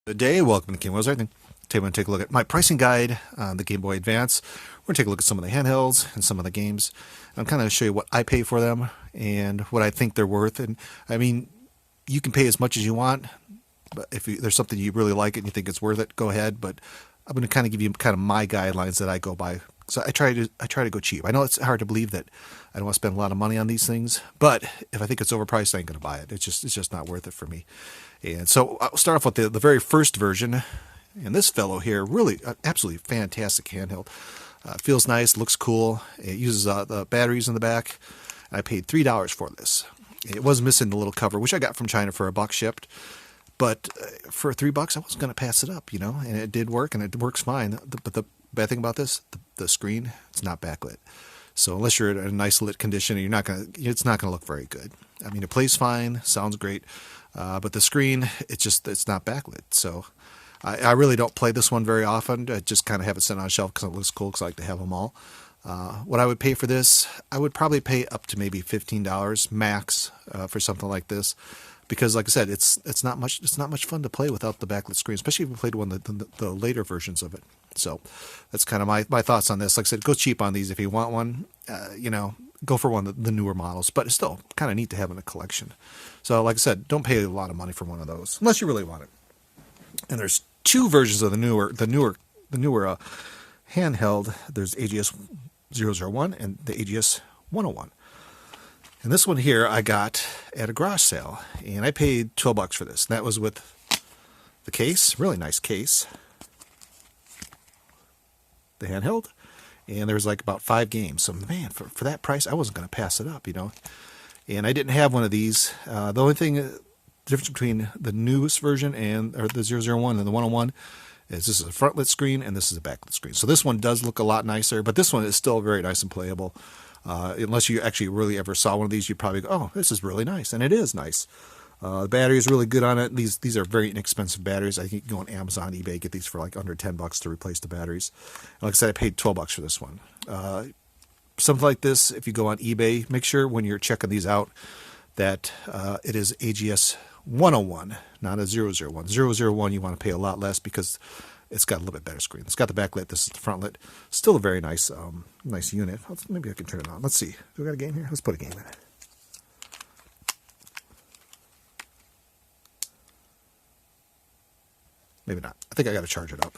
Good day, welcome to Gameboy Advance. Today we're going to take a look at my pricing guide on the Gameboy Advance. We're going to take a look at some of the handhelds and some of the games. I'm kind of show you what I pay for them and what I think they're worth. And I mean, you can pay as much as you want, but if there's something you really like and you think it's worth it, go ahead. But I'm going to kind of give you kind of my guidelines that I go by. So I try to go cheap. I know it's hard to believe that I don't want to spend a lot of money on these things, but if I think it's overpriced, I ain't going to buy it. It's just not worth it for me. And so I'll start off with the very first version. And this fellow here, really absolutely fantastic handheld. Feels nice, looks cool. It uses the batteries in the back. I paid $3 for this. It was missing the little cover, which I got from China for $1 shipped. But for $3, I wasn't going to pass it up, you know. And it did work, and it works fine. But the bad thing about this, the screen, it's not backlit. So unless you're in a nice lit condition, it's not gonna look very good. I mean, it plays fine, sounds great, but the screen, it's not backlit. So I really don't play this one very often. I just kind of have it set on a shelf because it looks cool, because I like to have them all. What I would pay for this, I would probably pay up to maybe $15 max for something like this, because like I said, it's not much fun to play without the backlit screen, especially if you played one of the later versions of it. So that's kind of my thoughts on this. Like I said, go cheap on these if you want one. Go for one of the newer models, but it's still kind of neat to have in a collection. So like I said, don't pay a lot of money for one of those unless you really want it. And there's two versions of the newer handheld. There's AGS 001 and the AGS 101. And this one here I got at a garage sale, and I paid $12 for this. And that was with the case, really nice case, the handheld, and there was like about 5 games. So man, for that price, I wasn't going to pass it up, you know. And I didn't have one of these. The only difference between the newest version or the 001 and the 101 is this is a front lit screen and this is a backlit screen. So this one does look a lot nicer, but this one is still very nice and playable. Unless you actually really ever saw one of these, you'd probably go, oh, this is really nice. And it is nice. The battery is really good on it. These are very inexpensive batteries. I think you can go on Amazon, eBay, get these for like under $10 to replace the batteries. And like I said, I paid $12 for this one. Something like this, if you go on eBay, make sure when you're checking these out that it is AGS 101, not a 001. 001 you want to pay a lot less because it's got a little bit better screen. It's got the backlit. This is the front lit. Still a very nice nice unit. Maybe I can turn it on. Let's see. Do we got a game here? Let's put a game in. Maybe not. I think I got to charge it up.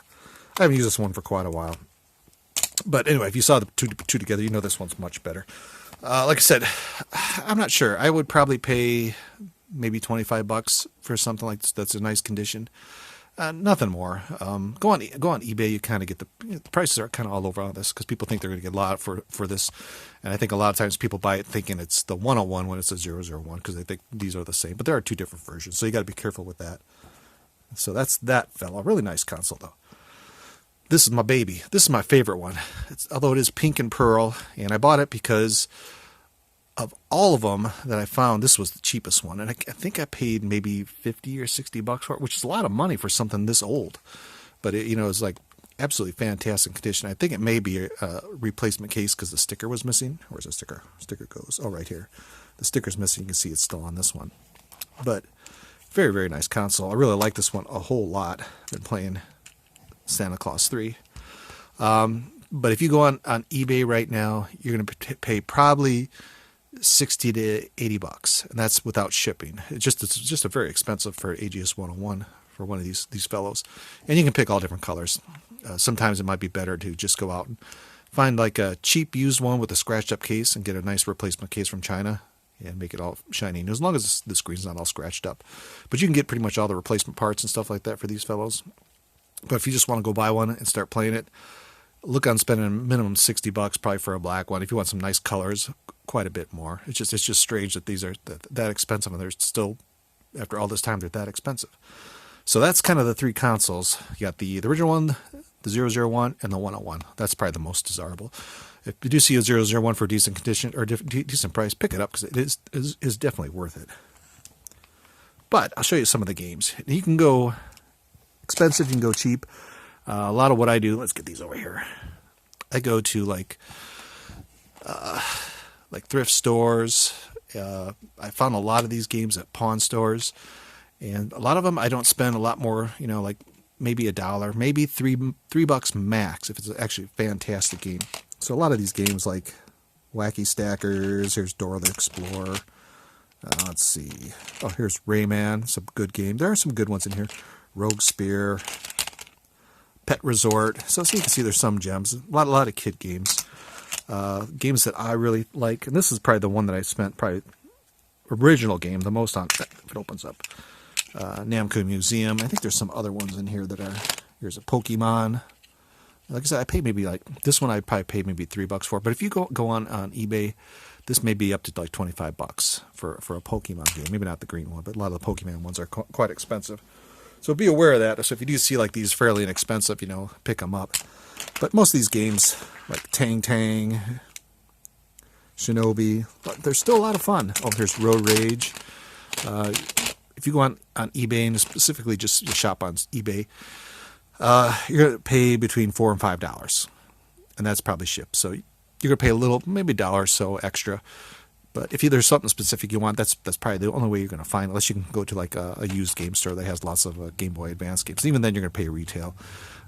I haven't used this one for quite a while. But anyway, if you saw the two together, you know this one's much better. Like I said, I'm not sure. I would probably pay maybe $25 for something like this that's in nice condition. Nothing more. Go on eBay. You kind of get the prices are kind of all over on this because people think they're going to get a lot for this, and I think a lot of times people buy it thinking it's the 101 when it's a 001 because they think these are the same. But there are two different versions, so you got to be careful with that. So that's that fellow. Really nice console though. This is my baby. This is my favorite one. Although it is pink and pearl, and I bought it because of all of them that I found, this was the cheapest one. And I think I paid maybe $50 or $60 for it, which is a lot of money for something this old. But it, it's like absolutely fantastic condition. I think it may be a replacement case because the sticker was missing. Where's the sticker? Sticker goes. Oh, right here. The sticker's missing. You can see it's still on this one. But very, very nice console. I really like this one a whole lot. I've been playing Santa Claus 3. But if you go on eBay right now, you're going to pay probably $60 to $80, and that's without shipping. It's just a very expensive for AGS 101 for one of these fellows. And you can pick all different colors. Sometimes it might be better to just go out and find like a cheap used one with a scratched up case and get a nice replacement case from China and make it all shiny, as long as the screen's not all scratched up. But you can get pretty much all the replacement parts and stuff like that for these fellows. But if you just want to go buy one and start playing it, look on spending a minimum $60 probably for a black one. If you want some nice colors, quite a bit more. It's just strange that these are that expensive, and they're still, after all this time, they're that expensive. So that's kind of the 3 consoles. You got the original one, the 001, and the 101. That's probably the most desirable. If you do see a 001 for a decent condition or decent price, pick it up because it is definitely worth it. But I'll show you some of the games. You can go expensive, you can go cheap. A lot of what I do, let's get these over here. I go to like thrift stores. I found a lot of these games at pawn stores, And a lot of them I don't spend a lot more, you know, like maybe $1, maybe $3 max if it's actually a fantastic game. So a lot of these games like Wacky Stackers, here's Dora the Explorer. Let's see. Oh, here's Rayman, some good game. There are some good ones in here. Rogue Spear, Pet Resort. So you can see there's some gems. A lot of kid games. Games that I really like, and this is probably the one that I spent probably original game the most on. If it opens up, Namco Museum. I think there's some other ones in here that are. Here's a Pokemon. Like I said, I paid maybe like this one. I probably paid maybe $3 for. But if you go on eBay, this may be up to like $25 for a Pokemon game. Maybe not the green one, but a lot of the Pokemon ones are quite expensive. So be aware of that. So if you do see like these fairly inexpensive, you know, pick them up. But most of these games, like Tang Tang, Shinobi, they're still a lot of fun. Oh, there's Road Rage. If you go on eBay and specifically just shop on eBay, you're going to pay between $4 and $5. And that's probably shipped. So you're going to pay a little, maybe $1 or so extra. But if there's something specific you want, that's probably the only way you're going to find it, unless you can go to like a used game store that has lots of Game Boy Advance games. Even then, you're going to pay retail.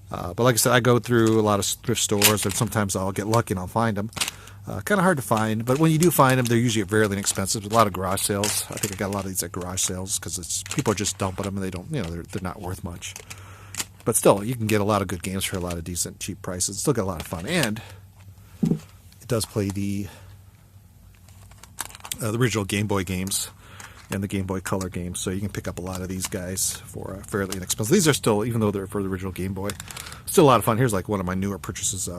But like I said, I go through a lot of thrift stores, and sometimes I'll get lucky and I'll find them. Kind of hard to find, but when you do find them, they're usually fairly inexpensive. There's a lot of garage sales. I think I got a lot of these at garage sales because people are just dumping them and they don't, you know, they're not worth much. But still, you can get a lot of good games for a lot of decent, cheap prices. Still got a lot of fun, and it does play the original Game Boy games and the Game Boy Color games, so you can pick up a lot of these guys for fairly inexpensive. These are still, even though they're for the original Game Boy, still a lot of fun. Here's like one of my newer purchases,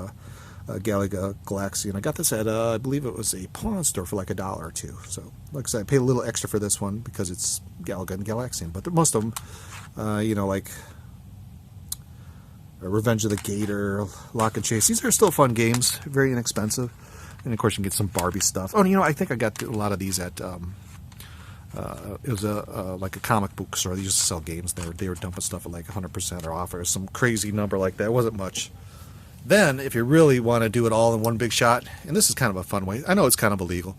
Galaga Galaxy, and I got this at I believe it was a pawn store for like $1 or $2. So like I said, I paid a little extra for this one because it's Galaga and Galaxian, but most of them, you know, like Revenge of the Gator, Lock and Chase, these are still fun games, very inexpensive. And of course you can get some Barbie stuff. Oh, you know, I think I got a lot of these at it was like a comic book store. They used to sell games there. They were dumping stuff at like 100% or off, or some crazy number like that. It wasn't much. Then, if you really want to do it all in one big shot, and this is kind of a fun way. I know it's kind of illegal,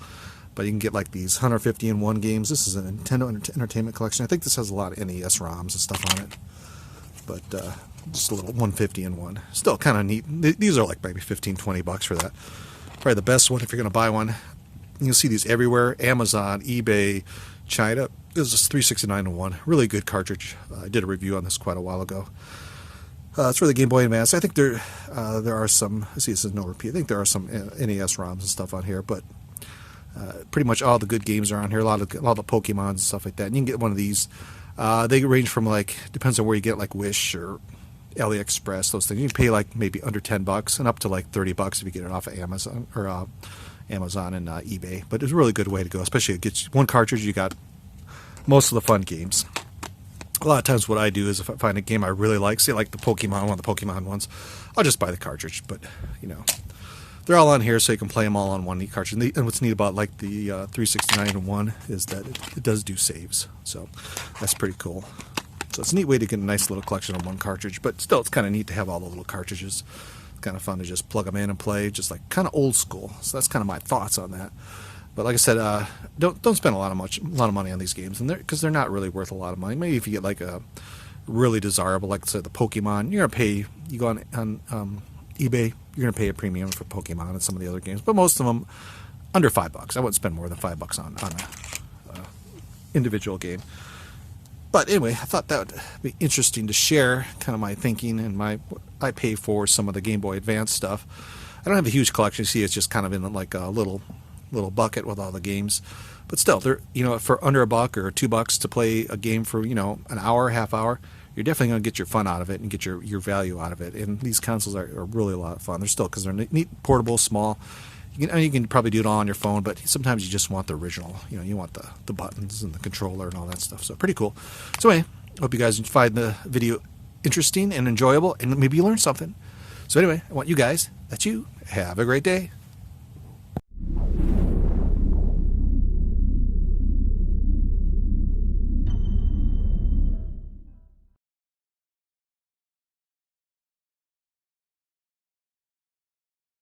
but you can get like these 150 in one games. This is a Nintendo Entertainment Collection. I think this has a lot of NES ROMs and stuff on it. But just a little 150 in one. Still kind of neat. These are like maybe $15-20 for that. Probably the best one if you're going to buy one. You'll see these everywhere. Amazon, eBay, China. This is $369 in one. Really good cartridge. I did a review on this quite a while ago. It's for the Game Boy Advance. I think there are some. I see this is no repeat. I think there are some NES ROMs and stuff on here, but pretty much all the good games are on here. A lot of the Pokemon and stuff like that. And you can get one of these. They range from like, depends on where you get, like Wish or AliExpress, those things. You can pay like maybe under $10 and up to like $30 if you get it off of Amazon or Amazon and eBay. But it's a really good way to go, especially it gets one cartridge. You got most of the fun games. A lot of times what I do is if I find a game I really like, say like the Pokemon, one of the Pokemon ones, I'll just buy the cartridge. But, you know, they're all on here so you can play them all on one neat cartridge. And what's neat about like the 369 in one is that it does do saves. So that's pretty cool. So it's a neat way to get a nice little collection on one cartridge. But still, it's kind of neat to have all the little cartridges. It's kind of fun to just plug them in and play, just like kind of old school. So that's kind of my thoughts on that. But like I said, don't spend a lot of money on these games, and because they're not really worth a lot of money. Maybe if you get like a really desirable, like say the Pokemon, you're gonna pay. You go on eBay, you're gonna pay a premium for Pokemon and some of the other games. But most of them under $5. I wouldn't spend more than $5 on a individual game. But anyway, I thought that would be interesting to share, kind of my thinking and I pay for some of the Game Boy Advance stuff. I don't have a huge collection. You see, it's just kind of in like a little bucket with all the games, but still, they're, you know, for under $1 or $2 to play a game for, you know, an hour, half hour, you're definitely going to get your fun out of it and get your value out of it. And these consoles are really a lot of fun. They're still, because they're neat, portable, small. You can probably do it all on your phone, but sometimes you just want the original. You know, you want the buttons and the controller and all that stuff. So pretty cool. So anyway, hope you guys find the video interesting and enjoyable, and maybe you learned something. So anyway, I want you guys, have a great day.